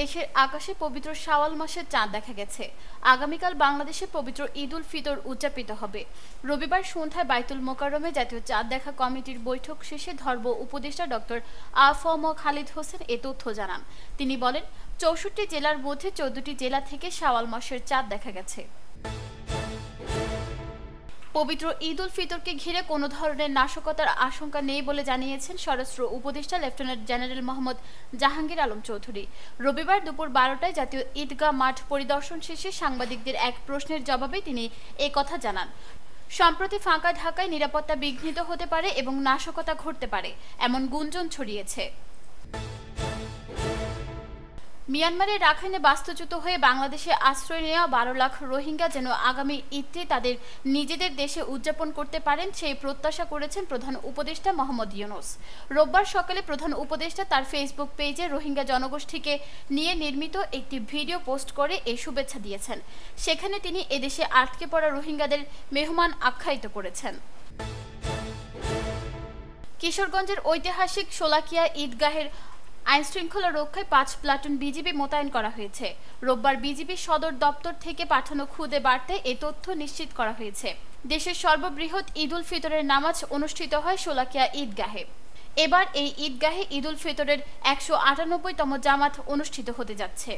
দেশের আকাশে পবিত্র শাওয়াল মাসের চাঁদ দেখা গেছে। আগামীকাল বাংলাদেশে পবিত্র ঈদ উল ফিতর উদযাপিত হবে। রবিবার সন্ধ্যায় বাইতুল মোকাররমে জাতীয় চাঁদ দেখা কমিটির বৈঠক শেষে ধর্ম উপদেষ্টা ডক্টর আ.ফ.ম. খালিদ হোসেন এ তথ্য জানান। তিনি বলেন, ৬৪ জেলার মধ্যে ১৪টি জেলা থেকে শাওয়াল মাসের চাঁদ দেখা গেছে। পবিত্র ঈদ উল ফিতরকে ঘিরে কোনো ধরনের নাশকতার আশঙ্কা নেই বলে জানিয়েছেন স্বরাষ্ট্র উপদেষ্টা লেফটেন্যান্ট জেনারেল মোহাম্মদ জাহাঙ্গীর আলম চৌধুরী। রবিবার দুপুর ১২টায় জাতীয় ঈদগাহ মাঠ পরিদর্শন শেষে সাংবাদিকদের এক প্রশ্নের জবাবে তিনি এ কথা জানান। সম্প্রতি ফাঁকা ঢাকায় নিরাপত্তা বিঘ্নিত হতে পারে এবং নাশকতা ঘটতে পারে এমন গুঞ্জন ছড়িয়েছে। মিয়ানমারের রাখাইনে বাস্তুচ্যুত হয়ে বাংলাদেশে আশ্রয় নেওয়া ১২ লাখ রোহিঙ্গা যেন আগামী ঈদটি তাদের নিজেদের দেশে উদযাপন করতে পারেন সেই প্রত্যাশা করেছেন প্রধান উপদেষ্টা মোহাম্মদ ইউনূস। রোববার সকালে প্রধান উপদেষ্টা তার ফেসবুক পেজে রোহিঙ্গা জনগোষ্ঠীকে নিয়ে নির্মিত একটি ভিডিও পোস্ট করে এই শুভেচ্ছা দিয়েছেন। সেখানে তিনি এদেশে আটকে পড়া রোহিঙ্গাদের মেহমান আখ্যায়িত করেছেন। কিশোরগঞ্জের ঐতিহাসিক শোলাকিয়া ঈদগাহের আইনশৃঙ্খলা রক্ষায় ৫ প্লাটুন বিজিবি মোতায়েন করা হয়েছে। রোববার বিজিবি সদর দপ্তর থেকে পাঠানো খুদে বার্তায় এ তথ্য নিশ্চিত করা হয়েছে। দেশের সর্ববৃহৎ ঈদ উল ফিতরের নামাজ অনুষ্ঠিত হয় শোলাকিয়া ঈদগাহে। এবার এই ঈদগাহে ঈদ উল ফিতরের ১৯৮তম জামাত অনুষ্ঠিত হতে যাচ্ছে।